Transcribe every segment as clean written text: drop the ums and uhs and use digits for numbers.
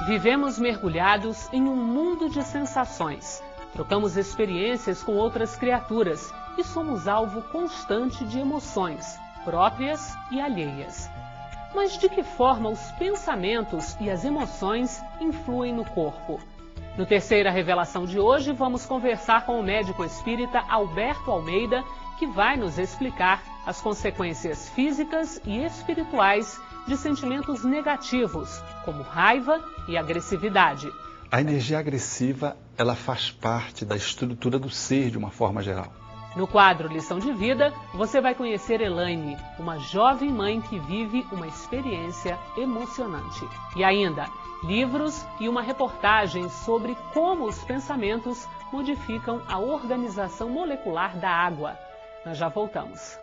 Vivemos mergulhados em um mundo de sensações. Trocamos experiências com outras criaturas e somos alvo constante de emoções, próprias e alheias. Mas de que forma os pensamentos e as emoções influem no corpo? No Terceira Revelação de hoje, vamos conversar com o médico espírita Alberto Almeida, que vai nos explicar as consequências físicas e espirituais de sentimentos negativos, como raiva e agressividade. A energia agressiva, ela faz parte da estrutura do ser de uma forma geral. No quadro Lição de Vida, você vai conhecer Elaine, uma jovem mãe que vive uma experiência emocionante. E ainda, livros e uma reportagem sobre como os pensamentos modificam a organização molecular da água. Nós já voltamos.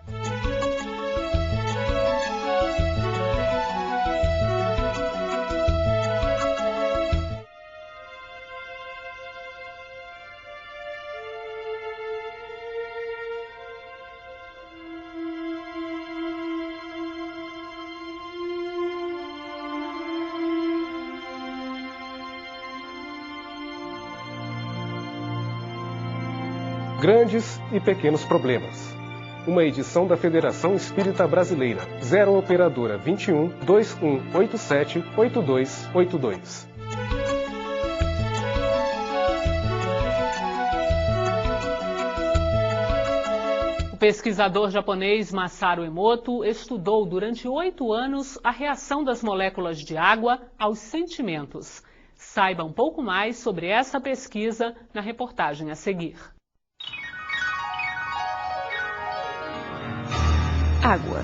Grandes e pequenos problemas. Uma edição da Federação Espírita Brasileira. 0 operadora 21 2187 8282. O pesquisador japonês Masaru Emoto estudou durante 8 anos a reação das moléculas de água aos sentimentos. Saiba um pouco mais sobre essa pesquisa na reportagem a seguir. Água.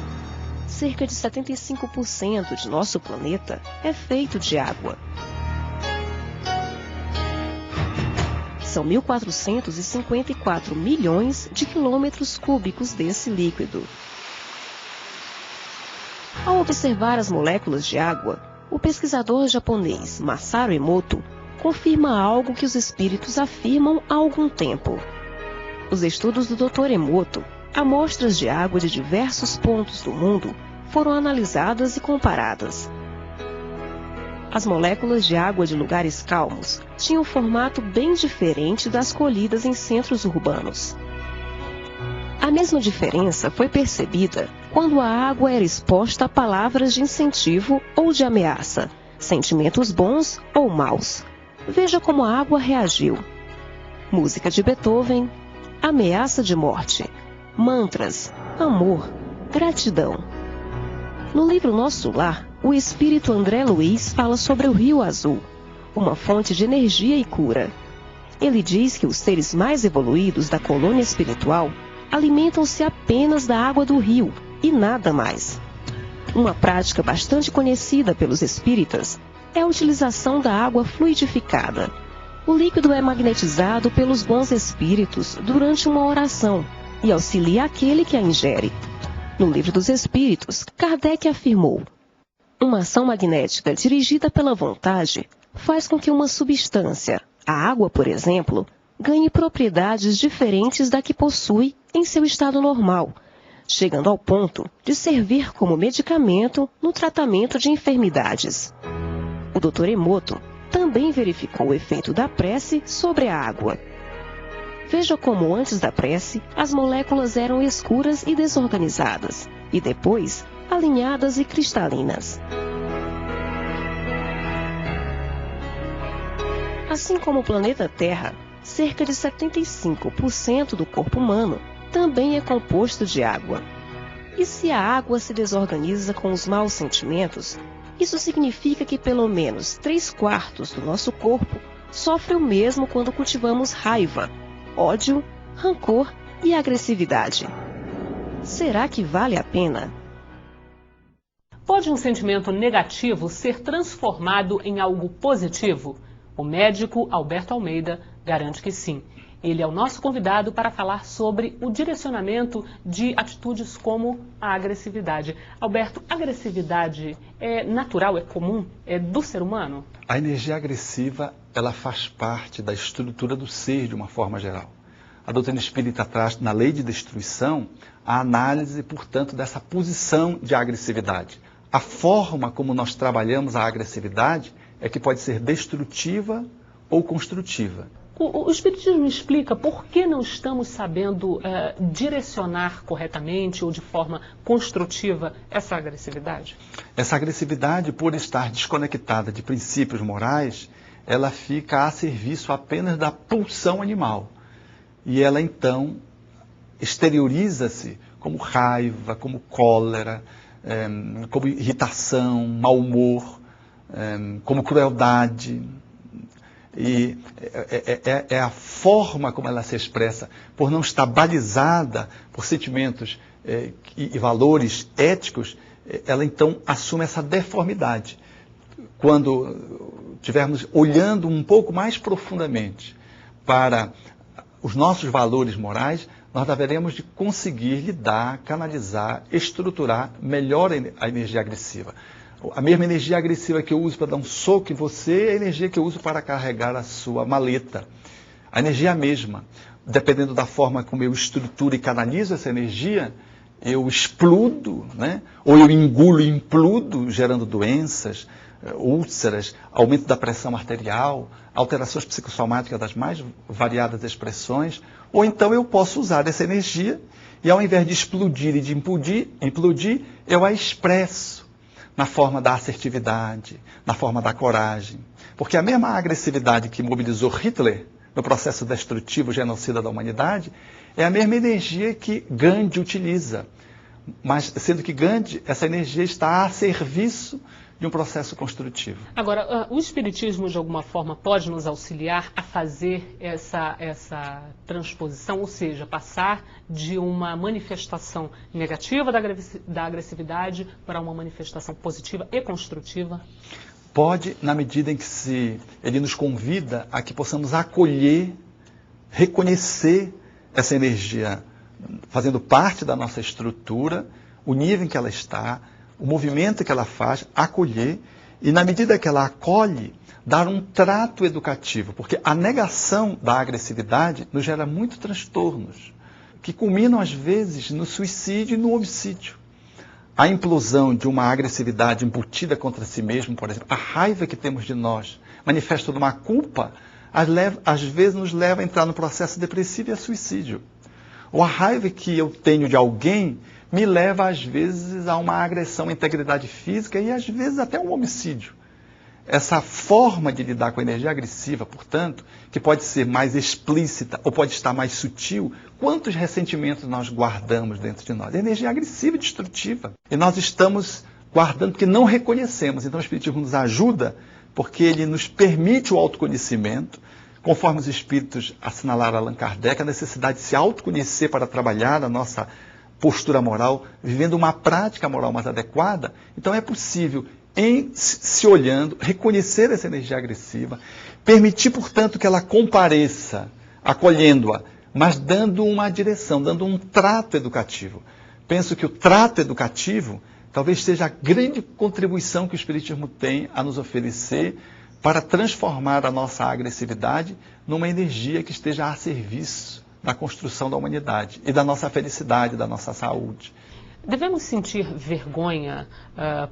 Cerca de 75% de nosso planeta é feito de água. São 1.454 milhões de quilômetros cúbicos desse líquido. Ao observar as moléculas de água, o pesquisador japonês Masaru Emoto confirma algo que os espíritos afirmam há algum tempo. Os estudos do Dr. Emoto, amostras de água de diversos pontos do mundo foram analisadas e comparadas. As moléculas de água de lugares calmos tinham um formato bem diferente das colhidas em centros urbanos. A mesma diferença foi percebida quando a água era exposta a palavras de incentivo ou de ameaça, sentimentos bons ou maus. Veja como a água reagiu. Música de Beethoven, ameaça de morte. Mantras, amor, gratidão. No livro Nosso Lar, o espírito André Luiz fala sobre o Rio Azul, uma fonte de energia e cura. Ele diz que os seres mais evoluídos da colônia espiritual alimentam-se apenas da água do rio e nada mais. Uma prática bastante conhecida pelos espíritas é a utilização da água fluidificada. O líquido é magnetizado pelos bons espíritos durante uma oração e auxilia aquele que a ingere. No Livro dos Espíritos, Kardec afirmou: uma ação magnética dirigida pela vontade faz com que uma substância, a água, por exemplo, ganhe propriedades diferentes da que possui em seu estado normal, chegando ao ponto de servir como medicamento no tratamento de enfermidades. O Dr. Emoto também verificou o efeito da prece sobre a água. Veja como antes da prece, as moléculas eram escuras e desorganizadas, e depois alinhadas e cristalinas. Assim como o planeta Terra, cerca de 75% do corpo humano também é composto de água. E se a água se desorganiza com os maus sentimentos, isso significa que pelo menos 3/4 do nosso corpo sofre o mesmo quando cultivamos raiva, ódio, rancor e agressividade. Será que vale a pena? Pode um sentimento negativo ser transformado em algo positivo? O médico Alberto Almeida garante que sim. Ele é o nosso convidado para falar sobre o direcionamento de atitudes como a agressividade. Alberto, agressividade é natural, é comum, é do ser humano? A energia agressiva, ela faz parte da estrutura do ser de uma forma geral. A doutrina espírita traz na lei de destruição a análise, portanto, dessa posição de agressividade. A forma como nós trabalhamos a agressividade é que pode ser destrutiva ou construtiva. O Espiritismo explica por que não estamos sabendo direcionar corretamente ou de forma construtiva essa agressividade? Essa agressividade, por estar desconectada de princípios morais, ela fica a serviço apenas da pulsão animal. E ela, então, exterioriza-se como raiva, como cólera, como irritação, mau humor, como crueldade. E é a forma como ela se expressa, por não estar balizada por sentimentos e valores éticos, ela então assume essa deformidade. Quando estivermos olhando um pouco mais profundamente para os nossos valores morais, nós haveremos de conseguir lidar, canalizar, estruturar melhor a energia agressiva. A mesma energia agressiva que eu uso para dar um soco em você é a energia que eu uso para carregar a sua maleta. A energia é a mesma. Dependendo da forma como eu estruturo e canalizo essa energia, eu explodo, né? Ou eu engulo e implodo, gerando doenças, úlceras, aumento da pressão arterial, alterações psicossomáticas das mais variadas expressões. Ou então eu posso usar essa energia e, ao invés de explodir e de implodir, eu a expresso na forma da assertividade, na forma da coragem. Porque a mesma agressividade que mobilizou Hitler no processo destrutivo, genocida da humanidade, é a mesma energia que Gandhi utiliza. Mas, sendo que Gandhi, essa energia está a serviço de um processo construtivo. Agora, o Espiritismo, de alguma forma, pode nos auxiliar a fazer essa transposição, ou seja, passar de uma manifestação negativa da agressividade para uma manifestação positiva e construtiva? Pode, na medida em que ele nos convida a que possamos acolher, reconhecer essa energia fazendo parte da nossa estrutura, o nível em que ela está, o movimento que ela faz, acolher, e na medida que ela acolhe, dar um trato educativo, porque a negação da agressividade nos gera muitos transtornos, que culminam às vezes no suicídio e no homicídio. A implosão de uma agressividade embutida contra si mesmo, por exemplo, a raiva que temos de nós, manifesto de uma culpa, às vezes nos leva a entrar no processo depressivo e a suicídio. Ou a raiva que eu tenho de alguém me leva, às vezes, a uma agressão à integridade física e, às vezes, até um homicídio. Essa forma de lidar com a energia agressiva, portanto, que pode ser mais explícita ou pode estar mais sutil, quantos ressentimentos nós guardamos dentro de nós? A energia agressiva e destrutiva. E nós estamos guardando porque não reconhecemos. Então, o Espiritismo nos ajuda porque ele nos permite o autoconhecimento, conforme os Espíritos assinalaram Allan Kardec, a necessidade de se autoconhecer para trabalhar a nossa postura moral, vivendo uma prática moral mais adequada. Então é possível, se olhando, reconhecer essa energia agressiva, permitir, portanto, que ela compareça, acolhendo-a, mas dando uma direção, dando um trato educativo. Penso que o trato educativo talvez seja a grande contribuição que o Espiritismo tem a nos oferecer para transformar a nossa agressividade numa energia que esteja a serviço da construção da humanidade e da nossa felicidade, da nossa saúde. Devemos sentir vergonha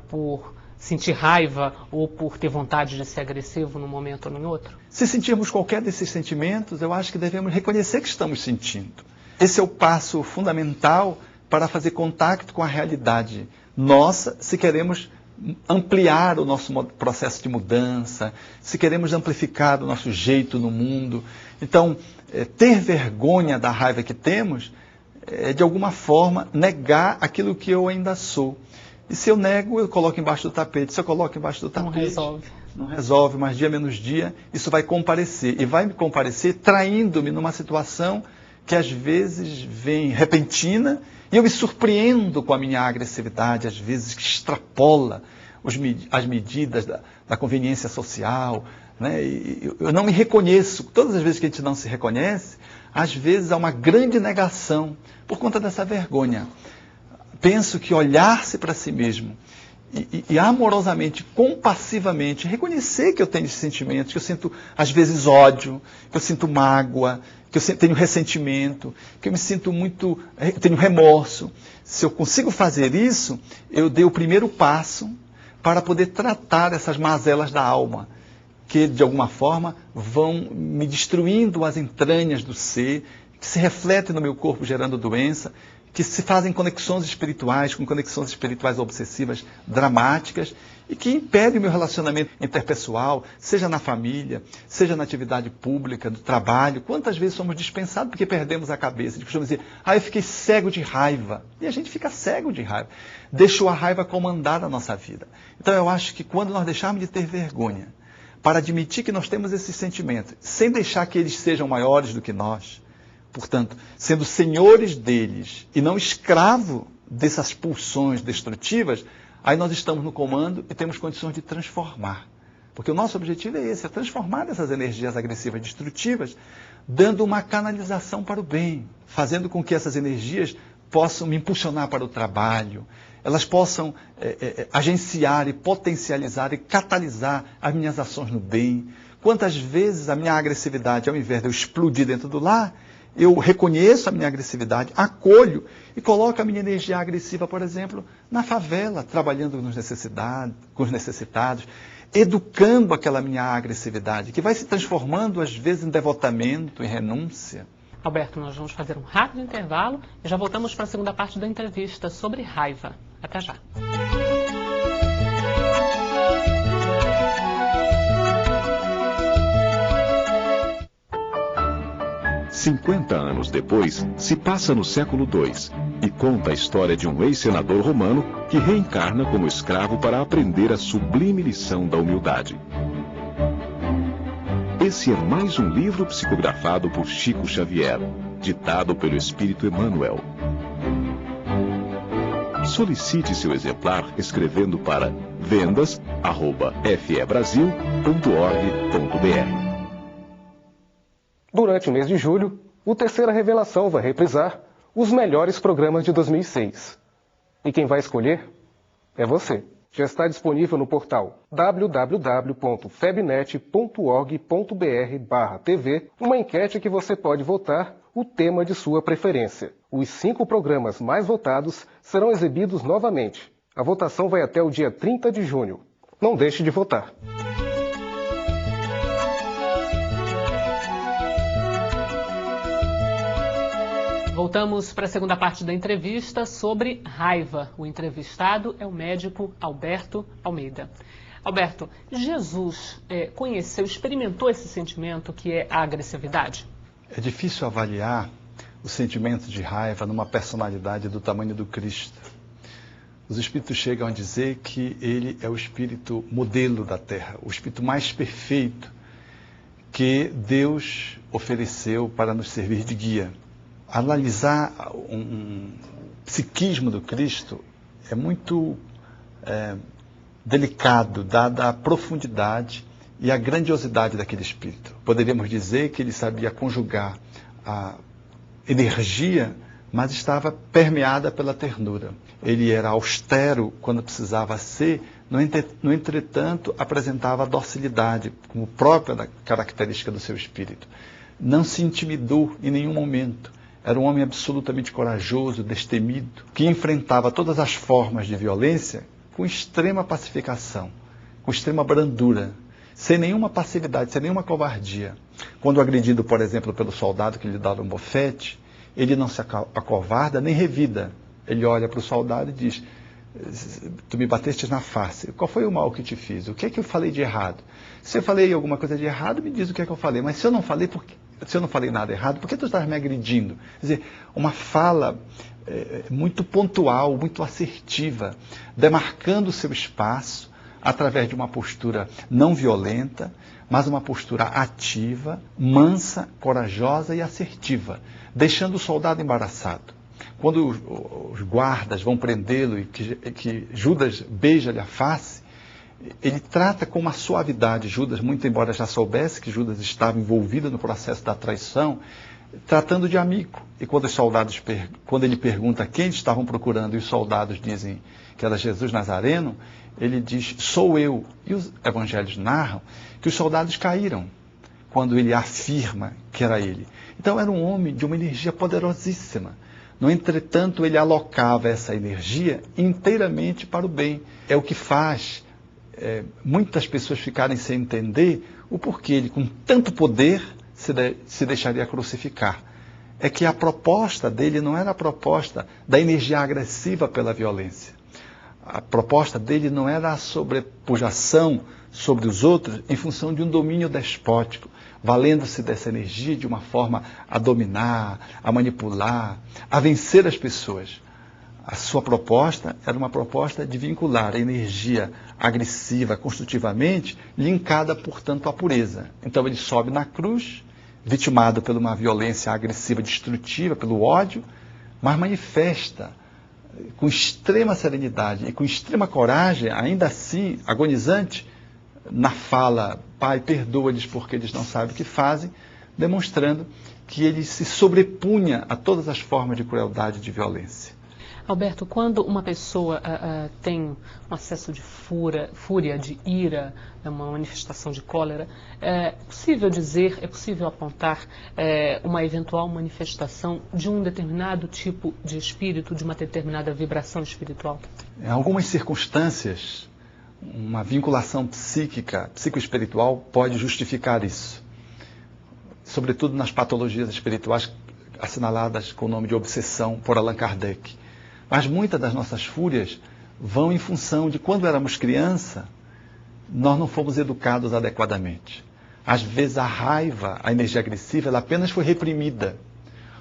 por sentir raiva ou por ter vontade de ser agressivo num momento ou em outro? Se sentirmos qualquer desses sentimentos, eu acho que devemos reconhecer que estamos sentindo. Esse é o passo fundamental para fazer contato com a realidade nossa, se queremos ampliar o nosso processo de mudança, se queremos amplificar o nosso jeito no mundo. Então, ter vergonha da raiva que temos é, de alguma forma, negar aquilo que eu ainda sou. E se eu nego, eu coloco embaixo do tapete. Se eu coloco embaixo do tapete... Não resolve. Não resolve, mas dia menos dia, isso vai comparecer. E vai me comparecer traindo-me numa situação que às vezes vem repentina, e eu me surpreendo com a minha agressividade, às vezes que extrapola as medidas da conveniência social, né? E eu não me reconheço. Todas as vezes que a gente não se reconhece, às vezes há uma grande negação por conta dessa vergonha. Penso que olhar-se para si mesmo e amorosamente, compassivamente, reconhecer que eu tenho esses sentimentos, que eu sinto às vezes ódio, que eu sinto mágoa, que eu tenho ressentimento, que eu me sinto tenho remorso. Se eu consigo fazer isso, eu dei o primeiro passo para poder tratar essas mazelas da alma. que, de alguma forma, vão me destruindo as entranhas do ser, que se refletem no meu corpo gerando doença, que se fazem conexões espirituais, com conexões espirituais obsessivas dramáticas, e que impedem o meu relacionamento interpessoal, seja na família, seja na atividade pública, do trabalho. Quantas vezes somos dispensados porque perdemos a cabeça? A gente costuma dizer, eu fiquei cego de raiva. E a gente fica cego de raiva. Deixou a raiva comandar a nossa vida. Então eu acho que quando nós deixarmos de ter vergonha, para admitir que nós temos esses sentimentos, sem deixar que eles sejam maiores do que nós, portanto, sendo senhores deles e não escravo dessas pulsões destrutivas, aí nós estamos no comando e temos condições de transformar. Porque o nosso objetivo é esse, é transformar essas energias agressivas destrutivas, dando uma canalização para o bem, fazendo com que essas energias possam me impulsionar para o trabalho, elas possam agenciar e potencializar e catalisar as minhas ações no bem. Quantas vezes a minha agressividade, ao invés de eu explodir dentro do lar, eu reconheço a minha agressividade, acolho e coloco a minha energia agressiva, por exemplo, na favela, trabalhando com os necessitados, educando aquela minha agressividade, que vai se transformando, às vezes, em devotamento, em renúncia. Alberto, nós vamos fazer um rápido intervalo e já voltamos para a segunda parte da entrevista sobre raiva. Até já. Cinquenta anos depois, se passa no século II e conta a história de um ex-senador romano que reencarna como escravo para aprender a sublime lição da humildade. Esse é mais um livro psicografado por Chico Xavier, ditado pelo Espírito Emmanuel. Solicite seu exemplar escrevendo para vendas@febrasil.org.br. Durante o mês de julho, o Terceira Revelação vai reprisar os melhores programas de 2006. E quem vai escolher é você. Já está disponível no portal www.febnet.org.br/tv uma enquete que você pode votar o tema de sua preferência. Os 5 programas mais votados serão exibidos novamente. A votação vai até o dia 30 de junho. Não deixe de votar. Voltamos para a segunda parte da entrevista sobre raiva. O entrevistado é o médico Alberto Almeida. Alberto, Jesus conheceu, experimentou esse sentimento que é a agressividade? É difícil avaliar o sentimento de raiva numa personalidade do tamanho do Cristo. Os espíritos chegam a dizer que ele é o espírito modelo da Terra, o espírito mais perfeito que Deus ofereceu para nos servir de guia. Analisar um psiquismo do Cristo é muito delicado, dada a profundidade e a grandiosidade daquele espírito. Poderíamos dizer que ele sabia conjugar a energia, mas estava permeada pela ternura. Ele era austero quando precisava ser, no entretanto, apresentava a docilidade como própria característica do seu espírito. Não se intimidou em nenhum momento. Era um homem absolutamente corajoso, destemido, que enfrentava todas as formas de violência com extrema pacificação, com extrema brandura, sem nenhuma passividade, sem nenhuma covardia. Quando agredido, por exemplo, pelo soldado que lhe dava um bofete, ele não se acovarda nem revida. Ele olha para o soldado e diz: tu me bateste na face, qual foi o mal que te fiz? O que é que eu falei de errado? Se eu falei alguma coisa de errado, me diz o que é que eu falei. Mas se eu não falei, se eu não falei nada errado, por que tu estás me agredindo? Quer dizer, uma fala muito pontual, muito assertiva, demarcando o seu espaço através de uma postura não violenta, mas uma postura ativa, mansa, corajosa e assertiva, deixando o soldado embaraçado. Quando os guardas vão prendê-lo e que Judas beija-lhe a face, ele trata com uma suavidade Judas, muito embora já soubesse que Judas estava envolvido no processo da traição, tratando de amigo. E quando ele pergunta quem estavam procurando e os soldados dizem que era Jesus Nazareno, ele diz: sou eu. E os evangelhos narram que os soldados caíram quando ele afirma que era ele. Então era um homem de uma energia poderosíssima. No entretanto, ele alocava essa energia inteiramente para o bem. É o que faz muitas pessoas ficarem sem entender o porquê ele, com tanto poder, se deixaria crucificar. É que a proposta dele não era a proposta da energia agressiva pela violência. A proposta dele não era a sobrepujação sobre os outros em função de um domínio despótico, valendo-se dessa energia de uma forma a dominar, a manipular, a vencer as pessoas. A sua proposta era uma proposta de vincular a energia agressiva construtivamente, linkada, portanto, à pureza. Então ele sobe na cruz, vitimado por uma violência agressiva, destrutiva, pelo ódio, mas manifesta com extrema serenidade e com extrema coragem, ainda assim agonizante, na fala: Pai, perdoa-lhes porque eles não sabem o que fazem, demonstrando que ele se sobrepunha a todas as formas de crueldade e de violência. Alberto, quando uma pessoa tem um acesso de fúria, de ira, uma manifestação de cólera, é possível dizer, é possível apontar uma eventual manifestação de um determinado tipo de espírito, de uma determinada vibração espiritual? Em algumas circunstâncias, uma vinculação psíquica, psicoespiritual, pode justificar isso. Sobretudo nas patologias espirituais assinaladas com o nome de obsessão por Allan Kardec. Mas muitas das nossas fúrias vão em função de quando éramos criança, nós não fomos educados adequadamente. Às vezes a raiva, a energia agressiva, ela apenas foi reprimida.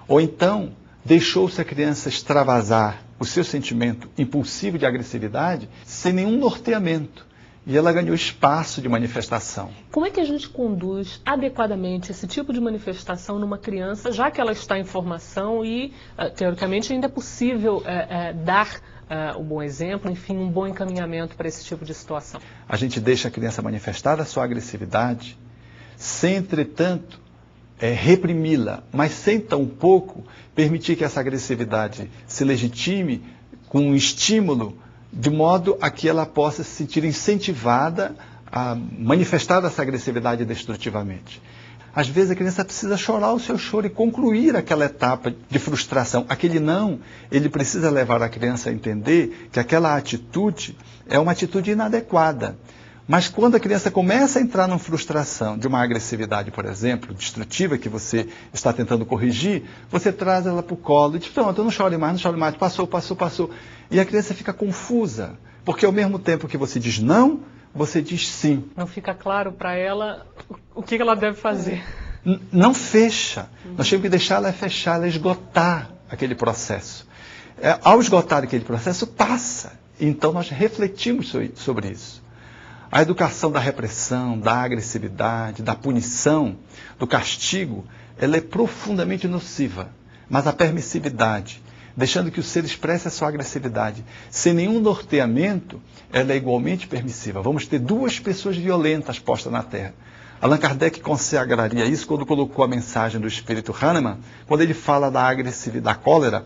Ou então, deixou-se a criança extravasar o seu sentimento impulsivo de agressividade sem nenhum norteamento. E ela ganhou espaço de manifestação. Como é que a gente conduz adequadamente esse tipo de manifestação numa criança, já que ela está em formação e, teoricamente, ainda é possível dar um bom exemplo, enfim, um bom encaminhamento para esse tipo de situação? A gente deixa a criança manifestar a sua agressividade, sem, entretanto, reprimi-la, mas sem tampouco permitir que essa agressividade se legitime com um estímulo de modo a que ela possa se sentir incentivada a manifestar essa agressividade destrutivamente. Às vezes a criança precisa chorar o seu choro e concluir aquela etapa de frustração. Aquele não, ele precisa levar a criança a entender que aquela atitude é uma atitude inadequada. Mas quando a criança começa a entrar numa frustração de uma agressividade, por exemplo, destrutiva, que você está tentando corrigir, você traz ela para o colo e diz: pronto, não chore mais, passou. E a criança fica confusa, porque ao mesmo tempo que você diz não, você diz sim. Não fica claro para ela o que ela deve fazer. Não fecha. Nós temos que deixar ela fechar, ela esgotar aquele processo. Ao esgotar aquele processo, passa. Então nós refletimos sobre isso. A educação da repressão, da agressividade, da punição, do castigo, ela é profundamente nociva. Mas a permissividade, deixando que o ser expresse a sua agressividade, sem nenhum norteamento, ela é igualmente permissiva. Vamos ter duas pessoas violentas postas na Terra. Allan Kardec consagraria isso quando colocou a mensagem do Espírito Hahnemann, quando ele fala da agressividade, da cólera,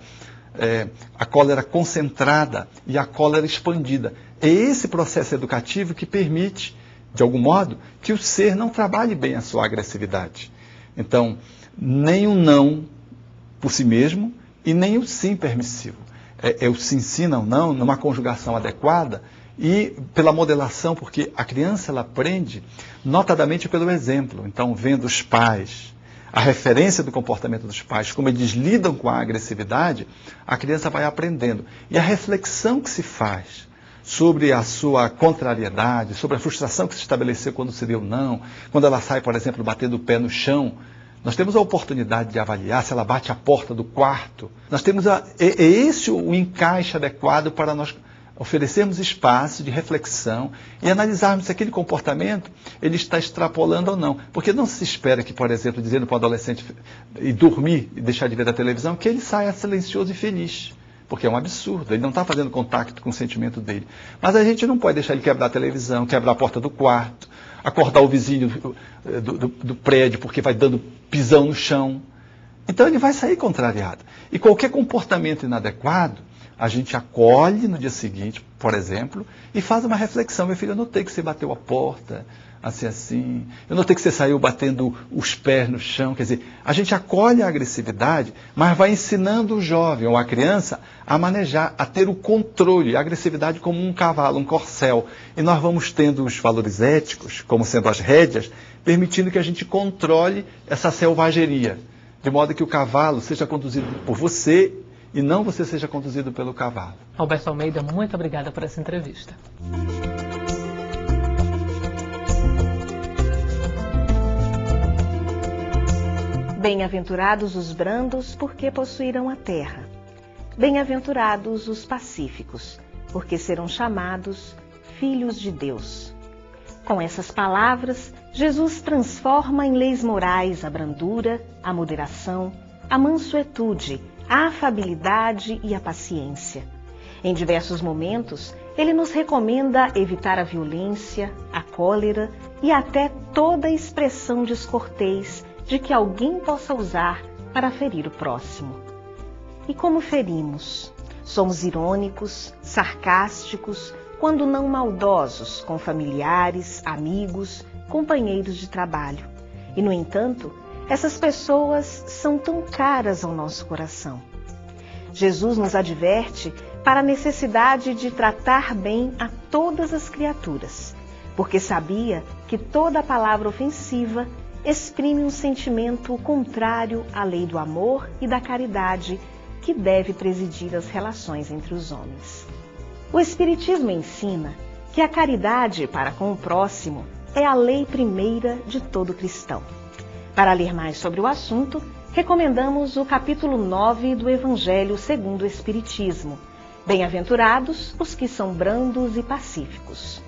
a cólera concentrada e a cólera expandida. É esse processo educativo que permite, de algum modo, que o ser não trabalhe bem a sua agressividade. Então, nem o não por si mesmo e nem o sim permissivo. É o sim, não, numa conjugação adequada e pela modelação, porque a criança ela aprende notadamente pelo exemplo. Então, vendo os pais, a referência do comportamento dos pais, como eles lidam com a agressividade, a criança vai aprendendo. E a reflexão que se faz sobre a sua contrariedade, sobre a frustração que se estabeleceu quando se deu não, quando ela sai, por exemplo, batendo o pé no chão, nós temos a oportunidade de avaliar se ela bate a porta do quarto. Nós temos esse o encaixe adequado para nós oferecermos espaço de reflexão e analisarmos se aquele comportamento ele está extrapolando ou não. Porque não se espera que, por exemplo, dizendo para o adolescente ir dormir e deixar de ver a televisão, que ele saia silencioso e feliz. Porque é um absurdo, ele não está fazendo contato com o sentimento dele. Mas a gente não pode deixar ele quebrar a televisão, quebrar a porta do quarto, acordar o vizinho do prédio porque vai dando pisão no chão. Então ele vai sair contrariado. E qualquer comportamento inadequado a gente acolhe no dia seguinte, por exemplo, e faz uma reflexão. Meu filho, eu notei que você bateu a porta, assim. Eu notei que você saiu batendo os pés no chão. Quer dizer, a gente acolhe a agressividade, mas vai ensinando o jovem ou a criança a manejar, a ter o controle, a agressividade como um cavalo, um corcel. E nós vamos tendo os valores éticos, como sendo as rédeas, permitindo que a gente controle essa selvageria, de modo que o cavalo seja conduzido por você e não você seja conduzido pelo cavalo. Alberto Almeida, muito obrigada por essa entrevista. Bem-aventurados os brandos, porque possuirão a terra. Bem-aventurados os pacíficos, porque serão chamados filhos de Deus. Com essas palavras, Jesus transforma em leis morais a brandura, a moderação, a mansuetude, a afabilidade e a paciência. Em diversos momentos, ele nos recomenda evitar a violência, a cólera e até toda expressão descortês de que alguém possa usar para ferir o próximo. E como ferimos? Somos irônicos, sarcásticos, quando não maldosos com familiares, amigos, companheiros de trabalho. E, no entanto, essas pessoas são tão caras ao nosso coração. Jesus nos adverte para a necessidade de tratar bem a todas as criaturas, porque sabia que toda palavra ofensiva exprime um sentimento contrário à lei do amor e da caridade que deve presidir as relações entre os homens. O Espiritismo ensina que a caridade para com o próximo é a lei primeira de todo cristão. Para ler mais sobre o assunto, recomendamos o capítulo 9 do Evangelho segundo o Espiritismo. Bem-aventurados os que são brandos e pacíficos.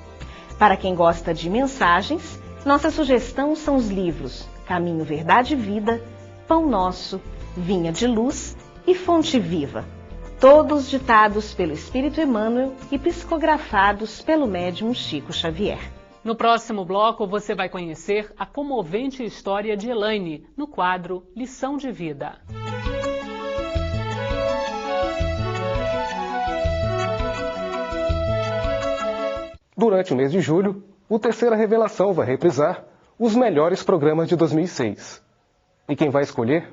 Para quem gosta de mensagens, nossa sugestão são os livros Caminho, Verdade e Vida, Pão Nosso, Vinha de Luz e Fonte Viva, todos ditados pelo Espírito Emmanuel e psicografados pelo médium Chico Xavier. No próximo bloco, você vai conhecer a comovente história de Elaine, no quadro Lição de Vida. Durante o mês de julho, o Terceira Revelação vai reprisar os melhores programas de 2006. E quem vai escolher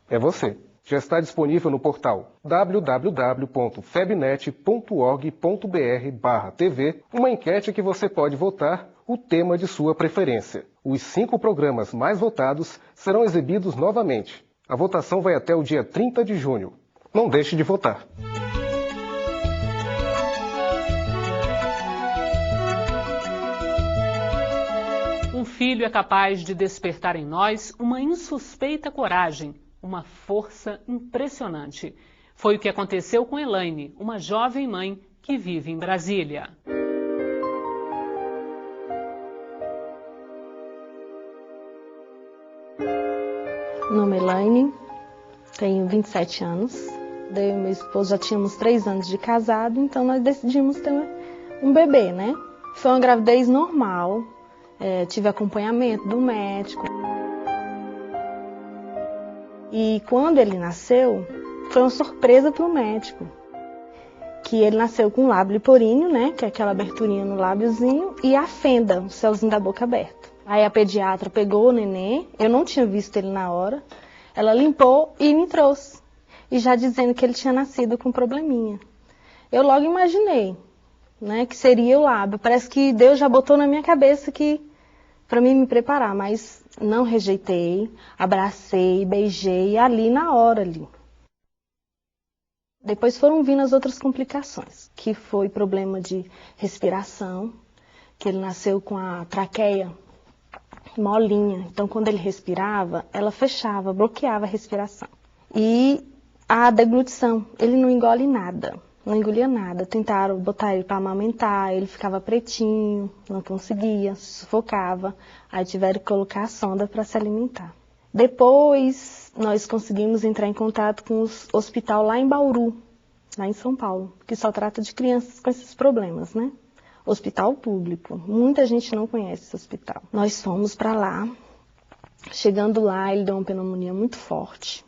é você. Já está disponível no portal www.febnet.org.br/TV uma enquete que você pode votar o tema de sua preferência. Os 5 programas mais votados serão exibidos novamente. A votação vai até o dia 30 de junho. Não deixe de votar. Um filho é capaz de despertar em nós uma insuspeita coragem, uma força impressionante. Foi o que aconteceu com Elaine, uma jovem mãe que vive em Brasília. Meu nome é Elaine, tenho 27 anos. Eu e meu esposo já tínhamos 3 anos de casado, então nós decidimos ter um bebê, né? Foi uma gravidez normal. Tive acompanhamento do médico. E quando ele nasceu, foi uma surpresa para o médico. Que ele nasceu com o lábio liporíneo, né? Que é aquela aberturinha no lábiozinho, e a fenda, o céuzinho da boca aberto. Aí a pediatra pegou o neném, eu não tinha visto ele na hora. Ela limpou e me trouxe. E já dizendo que ele tinha nascido com probleminha. Eu logo imaginei, né? Que seria o lábio. Parece que Deus já botou na minha cabeça que para mim me preparar, mas não rejeitei, abracei, beijei ali na hora ali. Depois foram vindo as outras complicações, que foi problema de respiração, que ele nasceu com a traqueia molinha, então quando ele respirava, ela fechava, bloqueava a respiração. E a deglutição, ele não engole nada. Não engolia nada, tentaram botar ele para amamentar, ele ficava pretinho, não conseguia, sufocava, aí tiveram que colocar a sonda para se alimentar. Depois nós conseguimos entrar em contato com o hospital lá em Bauru, lá em São Paulo, que só trata de crianças com esses problemas, né? Hospital público, muita gente não conhece esse hospital. Nós fomos para lá, chegando lá ele deu uma pneumonia muito forte,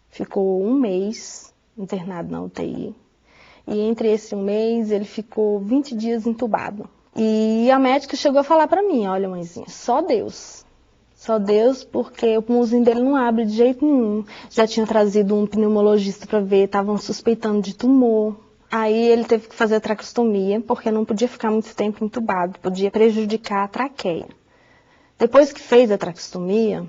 ficou 1 mês internado na UTI. E entre esse um mês, ele ficou 20 dias entubado. E a médica chegou a falar para mim, olha, mãezinha, só Deus, porque o pulmãozinho dele não abre de jeito nenhum. Já tinha trazido um pneumologista para ver, estavam suspeitando de tumor. Aí ele teve que fazer a traqueostomia, porque não podia ficar muito tempo entubado, podia prejudicar a traqueia. Depois que fez a traqueostomia,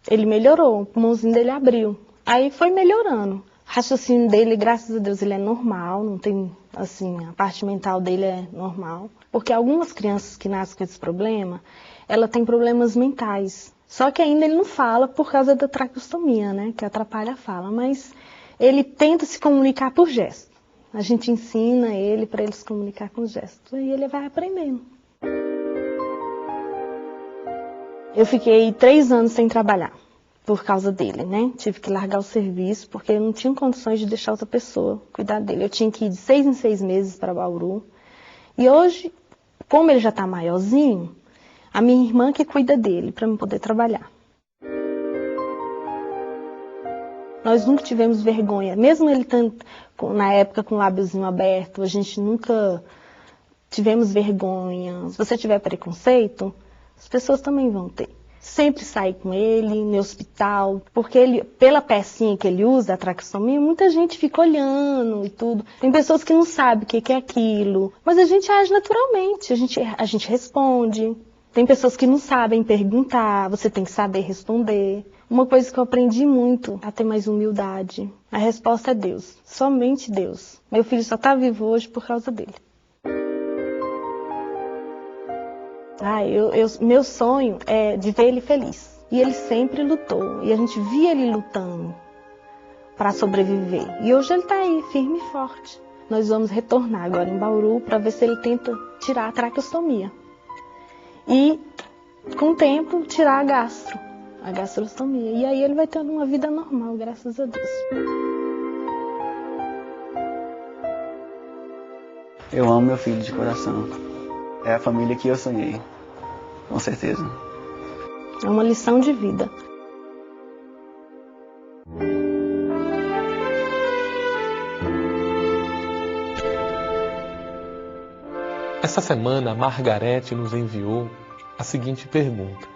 ele melhorou, o pulmãozinho dele abriu. Aí foi melhorando. O raciocínio dele, graças a Deus, ele é normal, não tem, assim, a parte mental dele é normal. Porque algumas crianças que nascem com esse problema, ela tem problemas mentais. Só que ainda ele não fala por causa da traqueostomia, né, que atrapalha a fala, mas ele tenta se comunicar por gesto. A gente ensina ele para ele se comunicar com gestos e ele vai aprendendo. Eu fiquei 3 anos sem trabalhar por causa dele, né? Tive que largar o serviço porque eu não tinha condições de deixar outra pessoa cuidar dele. Eu tinha que ir de 6 em 6 meses para Bauru. E hoje, como ele já está maiorzinho, a minha irmã que cuida dele para eu poder trabalhar. Nós nunca tivemos vergonha, mesmo ele estando na época com o lábiozinho aberto, a gente nunca tivemos vergonha. Se você tiver preconceito, as pessoas também vão ter. Sempre saí com ele no hospital, porque ele, pela pecinha que ele usa, a traqueostomia, muita gente fica olhando e tudo. Tem pessoas que não sabem o que é aquilo, mas a gente age naturalmente, a gente responde. Tem pessoas que não sabem perguntar, você tem que saber responder. Uma coisa que eu aprendi muito, a ter mais humildade. A resposta é Deus, somente Deus. Meu filho só está vivo hoje por causa dele. Meu sonho é de ver ele feliz. E ele sempre lutou. E a gente via ele lutando para sobreviver. E hoje ele está aí, firme e forte. Nós vamos retornar agora em Bauru para ver se ele tenta tirar a traqueostomia. E, com o tempo, tirar a gastrostomia. E aí ele vai ter uma vida normal, graças a Deus. Eu amo meu filho de coração. É a família que eu sonhei, com certeza. É uma lição de vida. Essa semana, Margarete nos enviou a seguinte pergunta.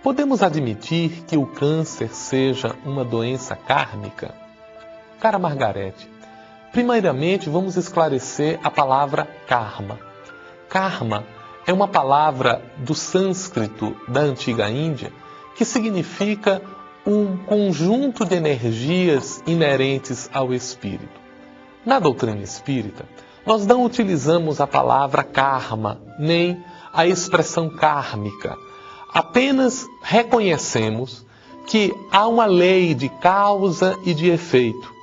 Podemos admitir que o câncer seja uma doença kármica? Cara Margarete, primeiramente vamos esclarecer a palavra karma. Karma é uma palavra do sânscrito da antiga Índia que significa um conjunto de energias inerentes ao espírito. Na doutrina espírita, nós não utilizamos a palavra karma, nem a expressão kármica. Apenas reconhecemos que há uma lei de causa e de efeito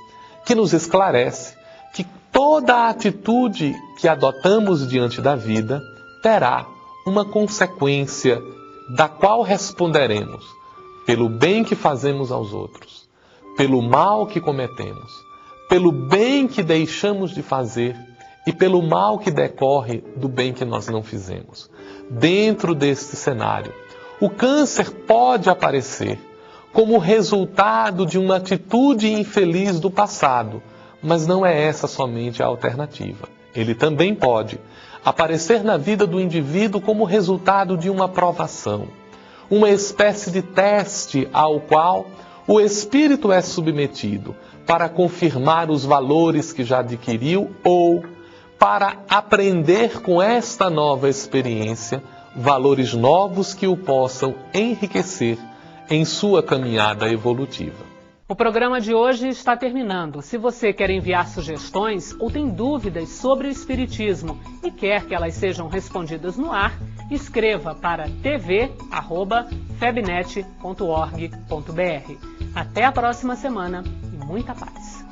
que nos esclarece que toda atitude que adotamos diante da vida terá uma consequência da qual responderemos pelo bem que fazemos aos outros, pelo mal que cometemos, pelo bem que deixamos de fazer e pelo mal que decorre do bem que nós não fizemos. Dentro deste cenário, o câncer pode aparecer como resultado de uma atitude infeliz do passado, mas não é essa somente a alternativa. Ele também pode aparecer na vida do indivíduo como resultado de uma provação, uma espécie de teste ao qual o espírito é submetido para confirmar os valores que já adquiriu ou para aprender com esta nova experiência valores novos que o possam enriquecer em sua caminhada evolutiva. O programa de hoje está terminando. Se você quer enviar sugestões ou tem dúvidas sobre o Espiritismo e quer que elas sejam respondidas no ar, escreva para tv@febnet.org.br. Até a próxima semana e muita paz.